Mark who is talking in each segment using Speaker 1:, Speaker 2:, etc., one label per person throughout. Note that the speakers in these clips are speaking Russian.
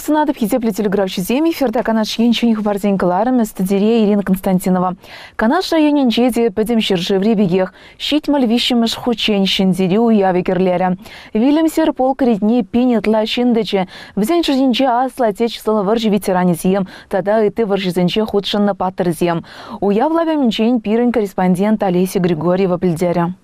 Speaker 1: Сенатов хизепле телеграфчи земи, ферда канаш енчуних варденькаларым, стадире Ирина Константинова. Канаш районен джеди пэдем ширжеври бегех, щить мальвищемыш хучень щендири уяви керлеря. Вильям Серпол кредни пинет ла щендече, взянь шжинче асла отечественного варжи ветеранизем, тогда и ты варжизенче худшенно паттерзем. Уявлавя минчень пирень корреспондент Олеси Григорьева Пельдеря.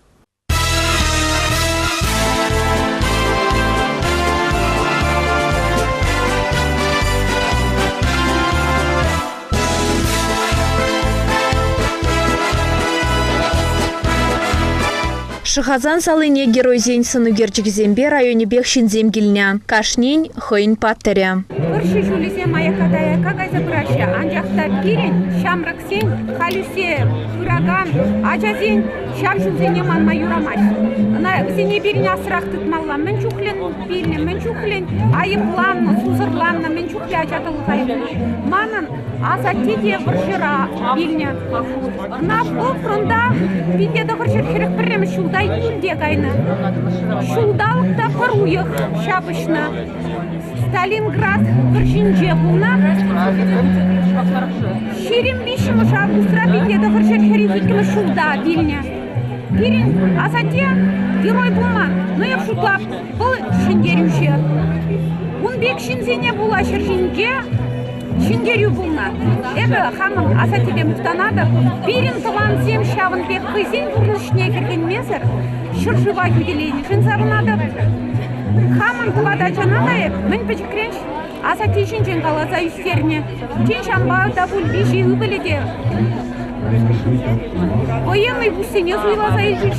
Speaker 2: Шахазан салыне герой зень санугерчик зембе районе бехшин земгильня. Кашнин хойн паттеря.
Speaker 3: Вырши жулизе моя кадая, кагай забраща. Анжахта пирень, шамрак сень, халюсе, ураган, аджазень, шамшунзе неман маюрамаш. На зене бирень асрах тытмалла, мен чухлен пильне, мен чухлен айыпланны, сузырланны, мен чухле аджатылы кайдыны. Манын асатиде выршира бильня. На бұл фронта видеда выршир хирек біррем шулдай юлде кайны. Шулдалықта пыруйық шапышны. Сталинград выршинже бұлна. Ширим бишімі шабусра видеда выршир хирекікімі шулда бильня. Пирин асате герой бұлма. Но я шутлап бұл шиндерюше. Он бек шинзене була шыржинге. Шиндерю булна. Эбе хамын асатебе мустанады. Пирин тылан зем шавын бек кызен бурнышне керген месер. Шыржыва юделейни жынзарынады. Хамын тылада жанады. Мен печекренш асате шинжен калаза юстерне. Тен шамба да бұл бежи үбіледе. Военный бусене зуйлаза ежиш.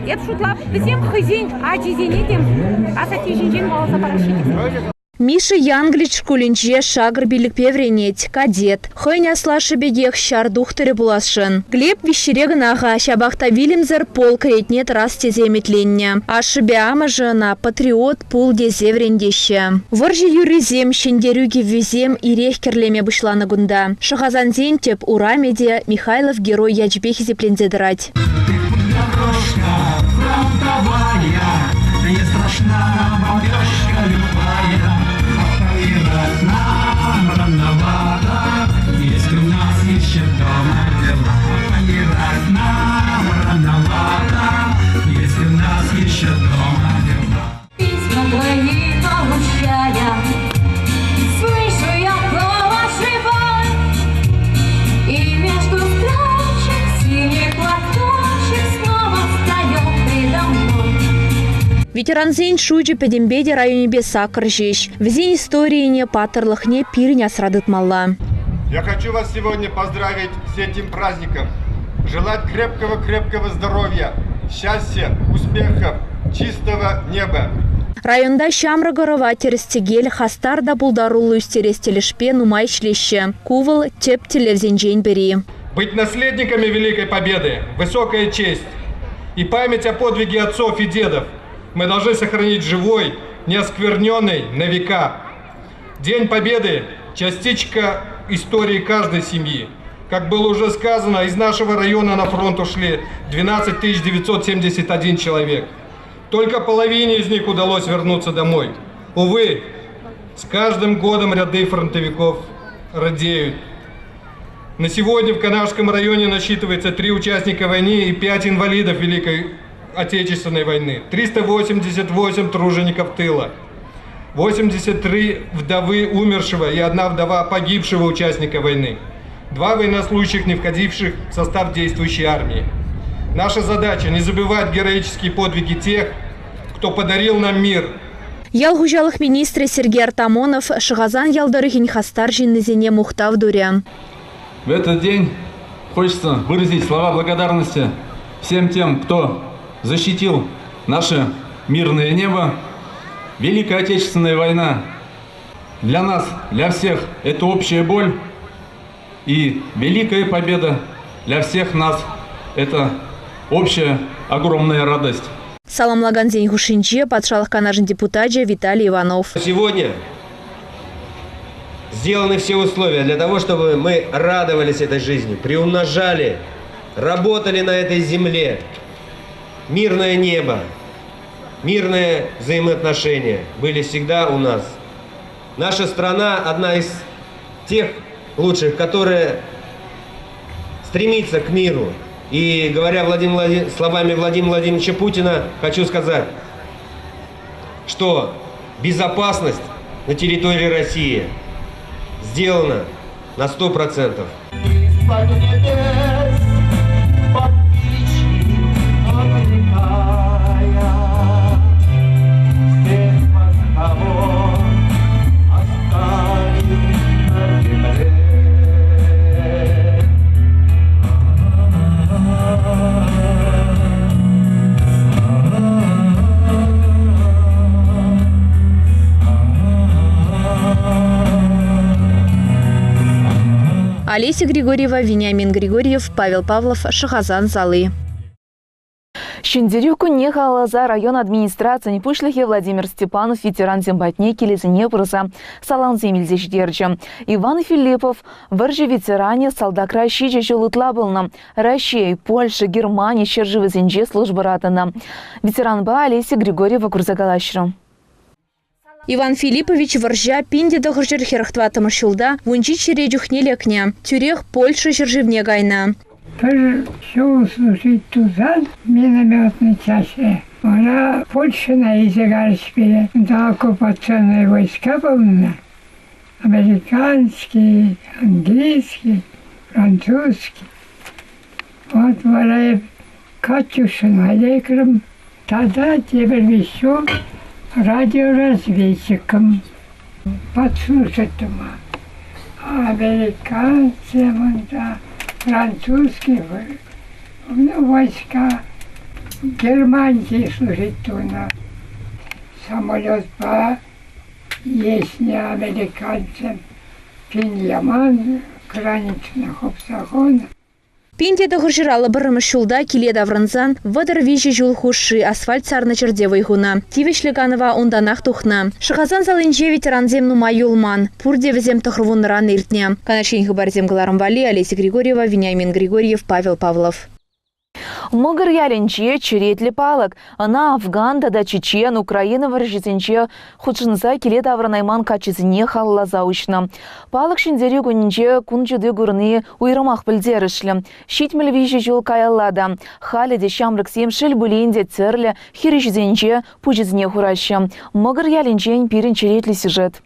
Speaker 3: Эп шутлап бізем кызен ажизенедем. Асате шинжен калаза парашидем.
Speaker 2: Миша Янглич шкулинче шагр билик певренеть, кадет. Хойня слашы бегех шар духтыры булашын. Глеб вещерегін аға шабахта Вильямзер пол кретнет раз теземетленне. Ашыбе ама жына патриот пул дезеврендеще. Варжи юризем щендерюги ввезем и рех керлеме бышланы гунда. Шахазан зентеп ура медиа Михайлов герой ячбехи зеплензедрать.
Speaker 4: Не страшна бомбежка любая, нам рановато, если у нас еще дома дела. Не нам рановато, если у нас еще дома дела.
Speaker 5: Письма твои получая, слышу я голос живой, и между строчек синий платочек снова встает передо мной.
Speaker 2: Ветеран зень шуйджи педембеде районе Бесакр жещ. В зень истории не патерлах не пирня срадыт мала.
Speaker 6: Я хочу вас сегодня поздравить с этим праздником. Желать крепкого здоровья, счастья, успехов, чистого неба.
Speaker 2: Районда Щамра горова терестегель хастар да булдарулу стерестелешпе нумай шлеще. Кувал теп телевзенжень бери.
Speaker 6: Быть наследниками Великой Победы – высокая честь. И память о подвиге отцов и дедов мы должны сохранить живой, неоскверненной на века. День Победы – частичка истории каждой семьи. Как было уже сказано, из нашего района на фронт ушли 12 971 человек. Только половине из них удалось вернуться домой. Увы, с каждым годом ряды фронтовиков редеют. На сегодня в Канашском районе насчитывается 3 участника войны и 5 инвалидов Великой Отечественной войны, 388 тружеников тыла, 83 вдовы умершего и 1 вдова погибшего участника войны, 2 военнослужащих, не входивших в состав действующей армии. Наша задача – не забывать героические подвиги тех, кто подарил нам мир.
Speaker 2: Ялгужалых министры Сергей Артамонов Шахазан ялдарыхин хастар жиннезене мухтав дурян.
Speaker 7: В этот день хочется выразить слова благодарности всем тем, кто защитил наше мирное небо. Великая Отечественная война для нас, для всех, это общая боль. И Великая Победа для всех нас – это общая огромная радость.
Speaker 2: Саламлаган день гушинче подшалых канажен депутатжа Виталий Иванов.
Speaker 8: Сегодня сделаны все условия для того, чтобы мы радовались этой жизни, приумножали, работали на этой земле. Мирное небо, мирные взаимоотношения были всегда у нас. Наша страна одна из тех лучших, которая стремится к миру. И говоря словами Владимира Владимировича Путина, хочу сказать, что безопасность на территории России сделана на 100%.
Speaker 2: Олеся Григорьева, Вениамин Григорьев, Павел Павлов, Шахазан Залы.
Speaker 1: Шендерюку Нехалаза район администрации Непушлихи Владимир Степанов, ветеран зембатне келезіне бұрса, салан земельзеш дерджі. Иван Филиппов, варжи ветеране салдак Рашиджи жолытла былна. Россия, Польша, Германия, шерживы зенже службы ратына. Ветеран ба Олеся Григорьева Курзагалашру.
Speaker 2: Иван Филиппович варжа пинде дохыржыр херахтвата маршулда, вунчи чередюхне лекня. Тюрех Польша жерживне гайна.
Speaker 9: Тоже шел служить тузан в минометной часе. Она Польша на изягаршпиле. Да, оккупационные войска были. Американские, английские, французские. Вот варая Катюшина лекарем. Тогда теперь еще радиоразведчиком. Подслушать дома. Американцы, да. Французские войска, Германии служить туда. Самолет по есть не американцам, Пиньяман, граничных обсагона.
Speaker 2: Пинде дохыржыралы бұрымы шулда келе давранзан, вадыр вежі жол хуши асфальт сарны чердевой гуна. Тивешліганова онданақ тухна. Шахазан залынже ветеран земну майолман. Пурде візем тұхырвуныран иртне. Канашень хыбарзем Галарамвали, Олеся Григорьева, Вениамин Григорьев, Павел Павлов.
Speaker 1: Мыгыр ялінче черетлі палық. Ана Афганда да Чечен, Украина варжызенче худшынса келе давранайман качызіне халлаза учна. Палық шындері күнінче күн жүді күріні уйрымақ білдерішлі. Шитміл вижі жол каяллада. Халеде шамрық семшіл бүлейінде церлі хирішізенче пұжызіне хураща. Мыгыр ялінчен пирін черетлі сюжет.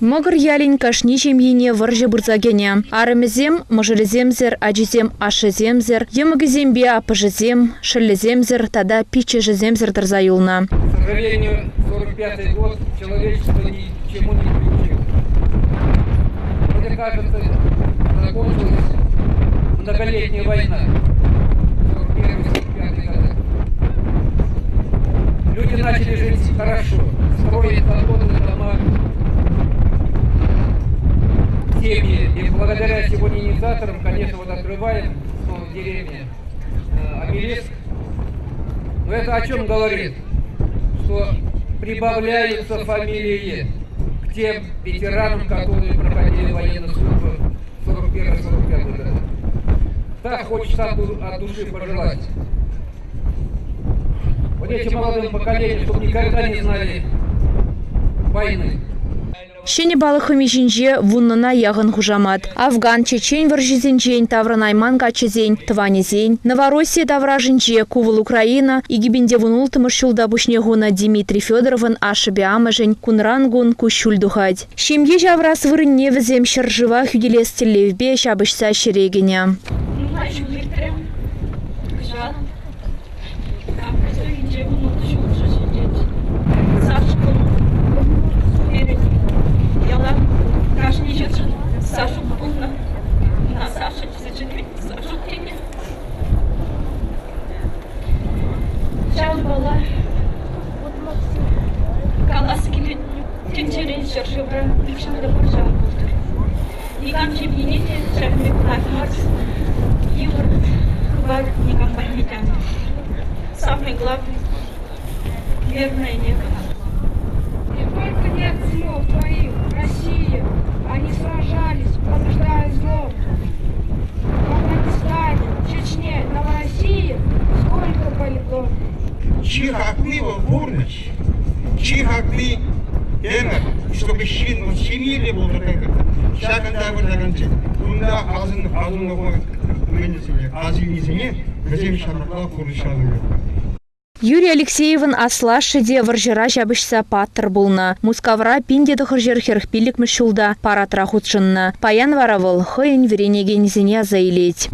Speaker 2: Мыгыр ялин кашничем ене варжы бурзагене. Арымызем, можылыземзер, аджизем, ашыземзер, емыгызембе апыжызем, шылыземзер, тада пичежыземзер дырзаюлна.
Speaker 10: К сожалению, 45-й год человечество ничему не приучил. Мне кажется, закончилась многолетняя война. 41-45 года. Люди начали жить хорошо, строить свободные дома, семьи. И благодаря сегодня инициаторам, конечно, вот открываем в деревне обелиск. Но это о чем говорит? Что прибавляются фамилии к тем ветеранам, которые проходили военную службу в 41-45 году. Так хочется от души пожелать. Вот этим молодым поколениям, чтобы никогда не знали войны.
Speaker 2: Шене балыхыми жинже вуннына яғын хужамат. Афган, Чечен варжизенжен, Тавран Айман качызен, Тванезен. Новороссия тавра жинже, Кувал Украина, Игибинде вунултымыш шулда бушнегуна Дмитрий Федоровын ашыбе амажен, Кунрангун кущуль духать. Шемье жаврас вырынне візем шаржыва хюделес телевбе шабышса шерегене.
Speaker 11: Сашу полно. На Саша сожалею, Сашу тени. Жан бала. Калас келет. Тенчерен шаршыбра. Ишімді бір жан болды. Никам чемпионите, шефный платформ. И вот никам пойдем. Самое главное — мирное небо.
Speaker 12: Не только нет слов твоих, Россия, они сражались, побеждая зло. В Афганистане, Чечне, Новороссии сколько полегло.
Speaker 13: Чьи хакливо бурныч, чьи хакли демер, чтобы щин семьи был такой, всякая вырдагантик, кунда азын ого, менесене, азинизене, газем шамакла курышану.
Speaker 2: Юрий Алексеевын аслашыде варжыра жабышса паттыр булна. Мускавра пинде дохыржыр херхпилік мүшулда паратра худшынна. Паян варавыл, хойын веренегенізіне заилеть.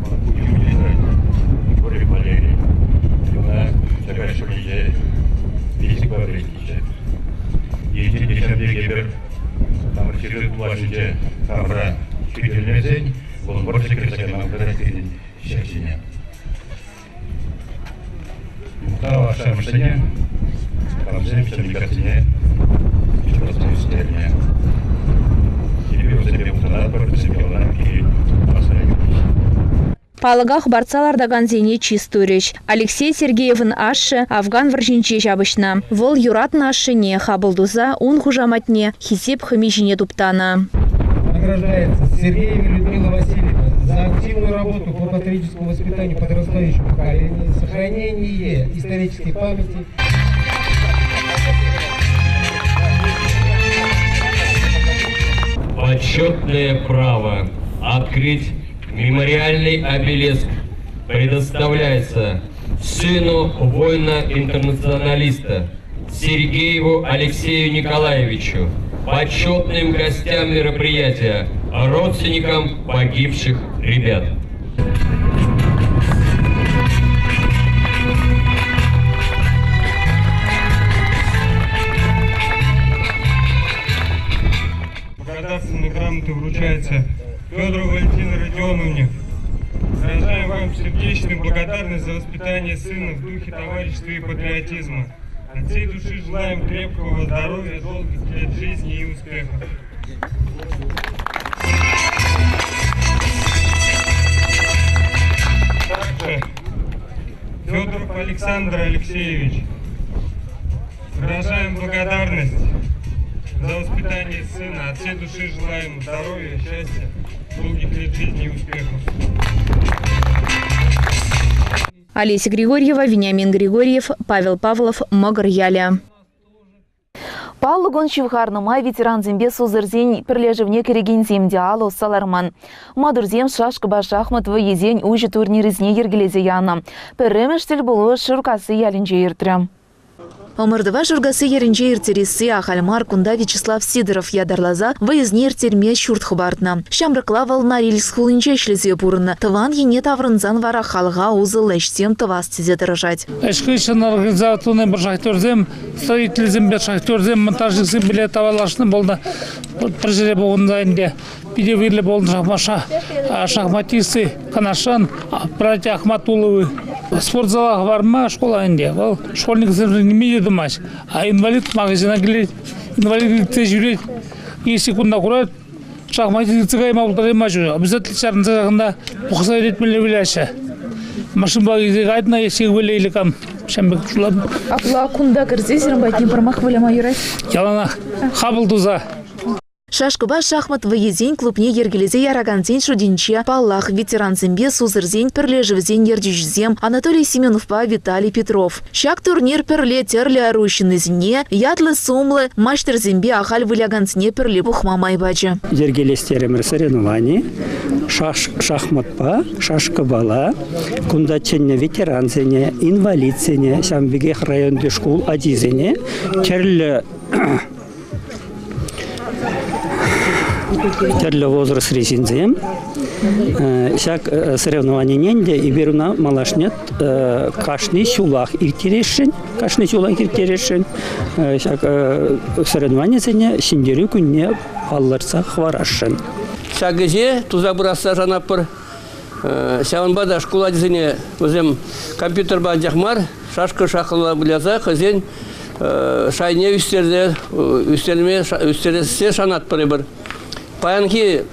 Speaker 14: Мухтава Шамшине, Камзем Чамикатине, Чурастовистерне. Тебе уже Мухтана Парпасипелан и Масайгавич.
Speaker 2: Палагах барцалардаган зене чистурич. Алексей Сергеевын ашы Афган варжинче жабышна. Вол юрат ашыне хабылдуза ун хужаматне хисеп хымижине туптана.
Speaker 15: Награждается Сергеева Людмила Васильевна за активную работу по патриотическому воспитанию подрастающего поколения, сохранение исторической памяти.
Speaker 16: Почетное право открыть мемориальный обелиск предоставляется сыну воина-интернационалиста Сергееву Алексею Николаевичу, почетным гостям мероприятия, родственникам погибших ребят.
Speaker 17: Благодарственные грамоты вручаются Федору Валентину Родионовне. Выражаем вам сердечную благодарность за воспитание сына в духе товарищества и патриотизма. От всей души желаем крепкого здоровья, долгих лет жизни и успехов. Также Федоров Александр Алексеевич. Выражаем благодарность за воспитание сына. От всей души желаем здоровья, счастья, долгих лет жизни и успехов.
Speaker 2: Олеся Григорьева, Вениамин Григорьев, Павел Павлов, Могыр Яля.
Speaker 1: Паллы гончевхарныма ветеран зембе сузырзень перлежевне кереген земде алу саларман. Мадурзем шашкыба шахмат езень уже турниризне ергелезе яна. Перремештель было шуркасы ялинже ертрям. Омырдыва жургасы ерінже ертересі Ахальмар кунда Вячеслав Сидоров ядарлаза выездне ертерме шурт хыбартна. Шамрыкла волнарильс хулынче шлезе бурына. Тыван ене таврынзан вара халға узы ләштем тывас тезе дырыжать.
Speaker 18: Эшкишін организатуны бір шахтерзем, строительзем бір шахтерзем, монтажызым біле тавалашны болды. Бір жере болғында әнде. Биде вирлі болын шахматисты Канашан, братья Ахматуловы. Спортзалға барма школа әнде. Школьник не думать, а инвалид магазина глядит, инвалид жүрет, не секунда курает, шахматин цыгайма ултарайма жүрет. Обязательно шарнзағында бұқса ретмелі біләші. Машин багизеге айтына есегі білейлі кам. Шәмбек шулап.
Speaker 1: Апла кунда кірзесірін байтын бармақ білема юрай?
Speaker 18: Ялана, қабылдуза.
Speaker 1: Шашкыба шахмат выезень клубне ергелезе ярагансен шудинче паллах ветеран зембе сузырзень перлежевзень ердюжзем Анатолий Семеновпа Виталий Петров. Шак турнир перле терле орущинызне, ятлы сумлы, маштер зембе ахаль вылягансне перле бухма майбачы.
Speaker 19: Ергелестеремір соревнование, шахматпа, шашкыбала, кундаченне ветеранзене, инвалидзене, Самбегех районды школ адизене, терлі возраст резинзем. Шак соревнование ненде и беруна малашнет кашный сюлах иртерешен, Шак соревнование зене синдерю күнне алларса хварашен.
Speaker 20: Шагыже туза бураса жанапыр. Шаванбада школа дизене өзем компьютер бандяхмар, шашка шахла бляза, хозяин шайне үстерде шанат пырыбыр. Паянки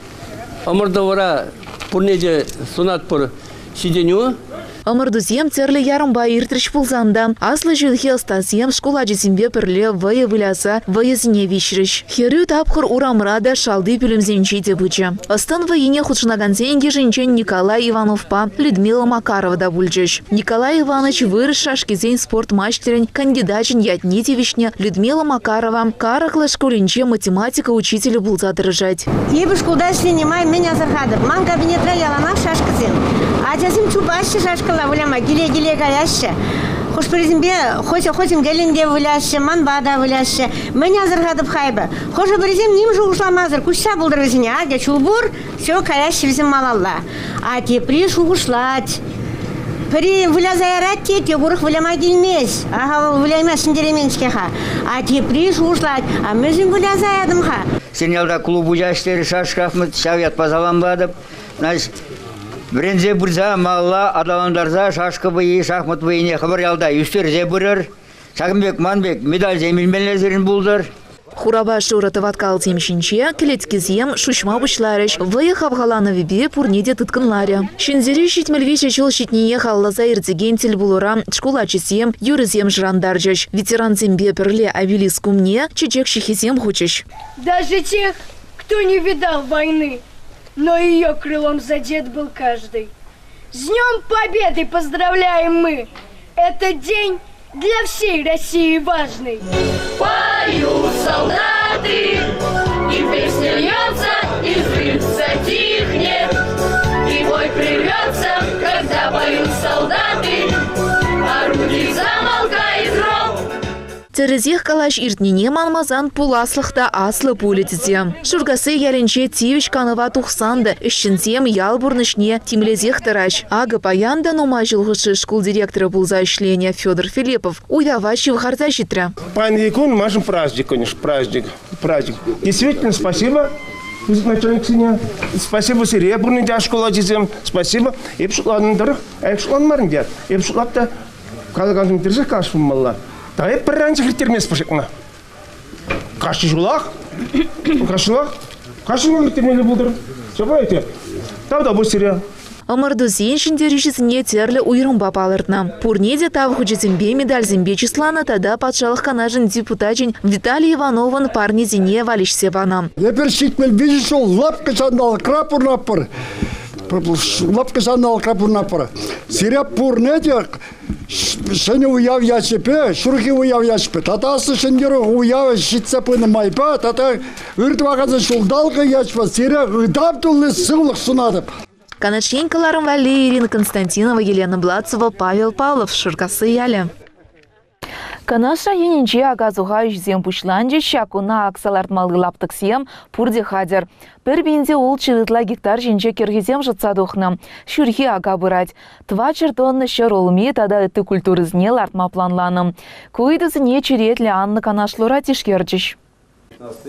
Speaker 20: омырдавара пурнеде сунат пур сиденю.
Speaker 1: Омырдузем терлі ярымба иртріш пулзанда. Аслы жүлхе астазем школа жесімбе пірле вайы выляса вайызіне вишріш. Херю тапқыр урамрада шалды пүлімзенчі де бүчі. Астан вайыне худшынаганзенге жінчен Николай Ивановпа Людмила Макарова да бүлчіш. Николай Иванович вырыш шашкизен спорт мастерин кандидатчин ятнетевишне Людмила Макарова карақлы школинче математика учителю булза дырыжать.
Speaker 21: Ебі школда сленемай меня зархадып. Ман кабинетра яланақ шашкызен. Ажазим чубашы шашкала вляма, гиле-гиле гаяшы. Хош призембе, хотим гелинде вляшы, манбада вляшы. Меня зархадып хайбы. Хош призем ним же ушламазыр. Кучса булдыр везіне, аге чулбур, все каяшы везем малалла. А те приш ушлать. При влязаярат те бурых вляма гильмес. Ага, вляма синдеременскеха. А те приш ушлать. А мы же влязаядым ха.
Speaker 22: Сенелда клубу жаштері шашқақмыт, шавят пазаламбадып. Значит, Брензе бурза малла адаландарза шашқы бұйы шахмат бұйыне қыбыр ялда үстерзе бұрыр. Сағымбек Манбек медаль земелмелезерін бұлдыр.
Speaker 1: Хураба шураты ваткал темшинче, келеткізем шушма бұшларыш, вайы хавғаланы вебе пурнеде тұткынлары. Шынзері шитмелвече жол шитнее халлаза ирдеген тел бұлыра, школа чесем, юрызем жырандаржыш. Ветеран зембе пірле авилис кумне, чечек шихизем хочеш.
Speaker 12: Даже тех, кто не видал войны, но ее крылом задет был каждый. С Днем Победы поздравляем мы! Это день для всей России важный.
Speaker 5: Поют солдаты, и песня льется, и взрыв затихнет, и бой прервется, когда поют солдаты, орудий замолкает ров.
Speaker 1: Терезех калаш иртнине манмазан пуласлықта аслы пулетізе. Шургасы ялінче тивіш каныва тухсанды, ішчінзем ялбурнышне тимлезех тараш. Ага паянда нома жылғышы школ директора булза ишления Федор Филиппов уяващий в харта житра.
Speaker 13: Панвикун, машин праздник, конечно, праздник. Действительно, спасибо. Начальник синя. Спасибо серебряный дя школа дизем. Спасибо. И пшутланын дырых, пшутлан марин дят. И пшутлапта калганзым держих кашфым малла. Дай пранчик литермес пошекна. Каши жулах, каши литермели булдыр. Шабайте. Тавда бу серия.
Speaker 1: Омырды зеншінде режизіне терлі уйрымба палыртна. Пурнеде тавху жетімбе медаль зембе числана тада патшалық канажын депутачын Виталий Ивановын парнезіне валишсе вана.
Speaker 23: Епер шитмел видишь, лапка сандал крапур-напыр. Лапка сандал крапур-напыр. Серия пурнеде сені уяв яшепе, шурхи уяв яшепе. Татасы шендері уяв шитсапыны майпа, тата үртвағазы шулдалғы яшпа. Серия ыдаптулы сылық сунадып.
Speaker 1: Каначенькаларым вали Ирина Константинова, Елена Блацова, Павел Павлов, Шыркасы яле. Канаша енинче агазуға жүзем пушланде шакуна аксалартмалы лаптықсем пурде хадер. Бір бенде ол чылытла гектар женче кергезем жытсадухна. Шүрхи ага бұрать. Тва чертонны шыр олме тада үтті культурызне лартма планланым. Куйдызыне чиретлі Анны Канашлура тишкерчиш.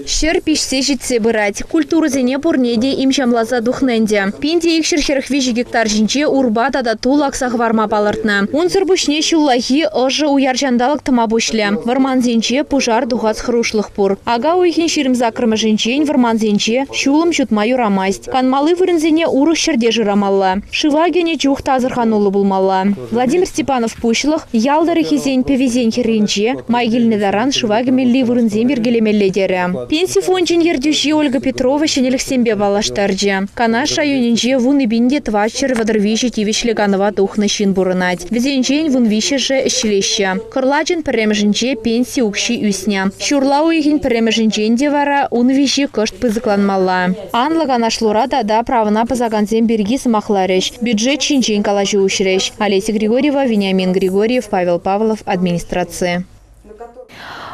Speaker 2: Шер пишсе житсе бырать. Культура зене пурнеде имшамлаза духненде. Пинде их шерхерх вижи гектар жинче урба тада тулаксах варма палыртна. Унсыр бушне шуллахи ожы уяржандалык тыма бушле. Варман зенче пужар духац хрушлых пур. Ага уйхин ширим закрыма жинчень варман зенче шулым чутма юрамасть. Канмалы вырынзене урых шерде жырамалла. Шывагене чух тазырханулы булмалла. Владимир Степанов пушлых ялдары хизень певизень херинче майгильны даран шывагеме ли вырынзен бергелемелле дере. Пенсий фончин ердюши Ольга Петрова щенелих сембе балаштарджи. Канаш районинче вун и бинде твачер вадарвиши тивишле ганова тухна щин бурынать. Везенчень вун вище же щелеща. Кырладжин премежинче пенсии укши үсня. Шурла уйхин премежинчен девара ун вище кышт пызыкланмалла. Анла Канашлура да правына пазаганзем берги самахлареш. Бюджет чинчен калажи ушреш. Олеся Григорьева, Вениамин Григорьев, Павел Павлов, администрация.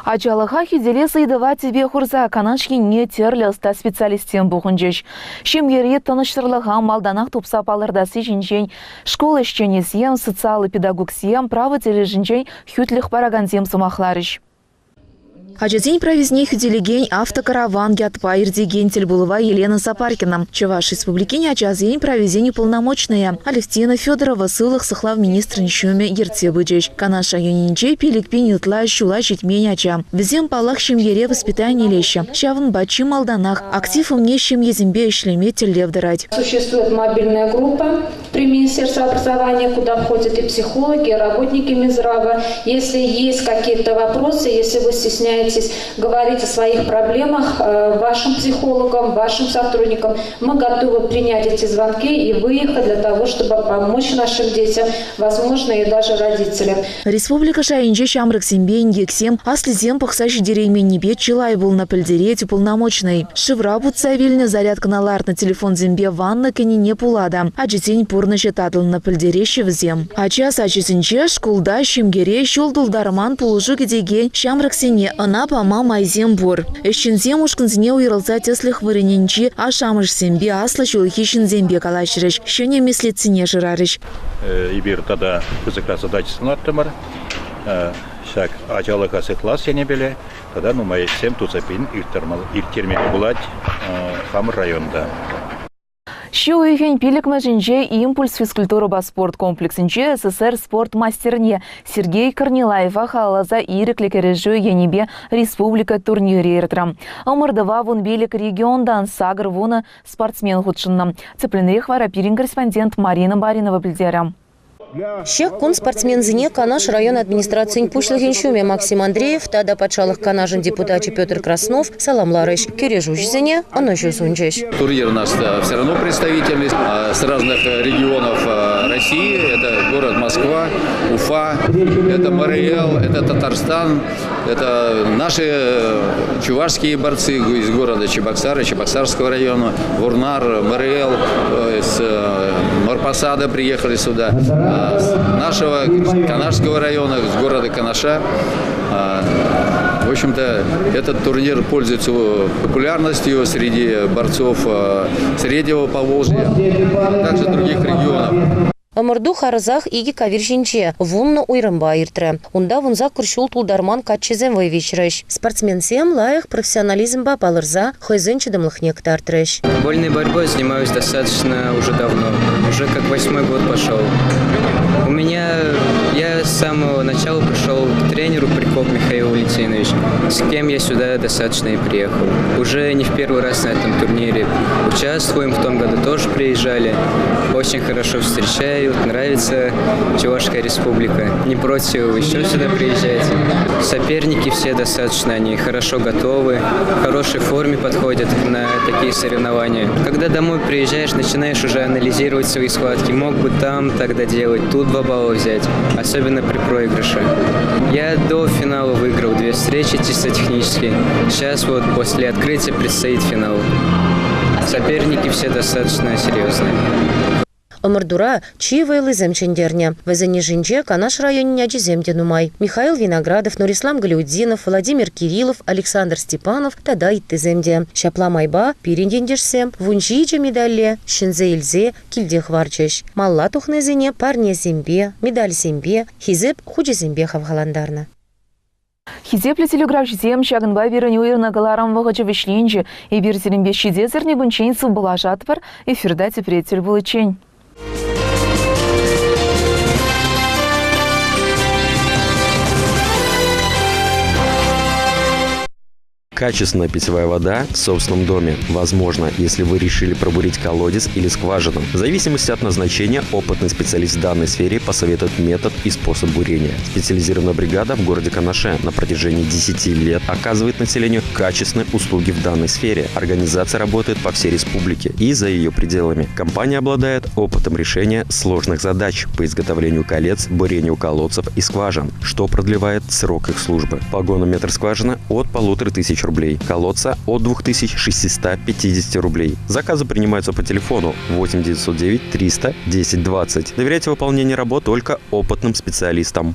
Speaker 1: Ачалыға хиделе сыйдыва тебе хурза канашки не терліста специалистен бұғынжеш. Шемгере таныштырлыға малданақ тупса палырдасы жинжен, школ ішченесем, социалы педагогсем, правы тележинжен хүтлік бараганзем сымақларыш. Аджазень провизни хюделеген автокараван гятпа ирдеген Тельбулова Елена Сапаркина. Чуваш республикине аджазень провизень уполномочная. Алевтина Федорова сылых сахлав министр нищуме Ерцебыджич. Канаша юнинче пилик пинютла щула читменяча. Везем палах шемьере воспитание леща. Щавн бачи малданах. Актив умнещим езимбе шлеме телевдырать.
Speaker 3: Существует мобильная группа при Министерстве образования, куда входят и психологи, и работники Минздрава. Если есть какие-то вопросы, если вы стесняетесь говорить о своих проблемах вашим психологам, вашим сотрудникам, мы готовы принять эти звонки и выехать для того, чтобы помочь нашим детям, возможно, и даже родителям.
Speaker 1: Республика Шайинче Шамрак Симбейн Гексем, аслизем пахсащий дереймен небе Чилай был на пельдерете уполномоченный. Шевра Буцавильня зарядка на лар на телефон Зембе ванна не пулада. А детень пурно считатл на пельдереще в зем. А час ачисинче шкулда щемгере щелдул дарман полужу гедеген Шамрак Сине она пома майзем бор. Эщензем ушканзне уйралза теслих варенинчи, а шамыш Зембе асла щулхищен Зембе калашрыш. Щене мислит цене жирарыш.
Speaker 14: Ибир тада кызыкласа дачысын аттымыр. Шак ачалыка сыклас сене беле. Тада нумай сем туцапин иртермели булать Хамыр районда.
Speaker 1: Щу уйген пилик мәжінже импульс физкультура спорт комплексінче СССР спорт мастерне Сергей Корнилаева халаза иреклі кережу енебе республика турнире ертрам. Омырдыва вон белик региондан сагр вуна спортсмен худшынна. Цепленрех вара пирин корреспондент Марина Баринова білдері.
Speaker 4: Щек кун спортсмен-зине Канаш район администрации Пушлыгенщуме Максим Андреев, тада пачалых Канажин депутачи Петр Краснов, саламларыш, кережуш-зине, оно сунчеш.
Speaker 6: Турнир у нас все равно представительный с разных регионов России. Это город Москва, Уфа, это МРЛ, это Татарстан, это наши чувашские борцы из города Чебоксара, Чебоксарского района, Вурнар, МРЛ, с Морпосада приехали сюда. С нашего Канашского района, с города Канаша. В общем-то, этот турнир пользуется популярностью среди борцов Среднего Поволжья, а также других регионов.
Speaker 4: Омырду харызах иги кавиржинче, вунна уйрымба иртре. Унда вунза куршул тулдарман катчезем вайвичрыш. Спортсмен-сем лаях профессионализмба палырза хойзенче дымлыхнек тартрыш.
Speaker 24: Вольной борьбой занимаюсь достаточно уже давно. Уже как 8-й год пошел. Я с самого начала пришел к тренеру Прикоп Михаилу Валентиновичу, с кем я сюда достаточно и приехал. Уже не в первый раз на этом турнире участвуем, в том году тоже приезжали. Очень хорошо встречают, нравится Чувашская республика. Не против еще сюда приезжать. Соперники все достаточно, они хорошо готовы, в хорошей форме подходят на такие соревнования. Когда домой приезжаешь, начинаешь уже анализировать свои схватки. Мог бы там тогда делать, тут 2 балла взять, особенно при проигрыше. Я до финала выиграл 2 встречи чисто технически. Сейчас вот после открытия предстоит финал. Соперники все достаточно серьезные.
Speaker 4: Омырдура чивайлы земчендерня. Везени жинче Канаш районе аджиземде нумай. Михаил Виноградов, Нурислам Галиуддинов, Владимир Кириллов, Александр Степанов, тада итты земде. Шапла майба, пириндендерсем, вунчиче медалле, шинзе ильзе, кильде хварчеш. Малла тухнезине, парне зембе, медаль зембе, хизеп хуже зембе хавгаландарна.
Speaker 1: Хизепле телеграф-жизем шагынба беріне уйырна галарам вағычы вишленжі, и берзерінбе шидезерне бунчейнсу была жатвар, эфирда тепретель был чень.
Speaker 25: Качественная питьевая вода в собственном доме возможно, если вы решили пробурить колодец или скважину. В зависимости от назначения, опытный специалист в данной сфере посоветует метод и способ бурения. Специализированная бригада в городе Канаше на протяжении 10 лет оказывает населению качественные услуги в данной сфере. Организация работает по всей республике и за ее пределами. Компания обладает опытом решения сложных задач по изготовлению колец, бурению колодцев и скважин, что продлевает срок их службы. Погонометр скважины от 1500 рублей, колодца от 2650 рублей. Заказы принимаются по телефону 8 909 300 10 20. Доверяйте выполнение работ только опытным специалистам.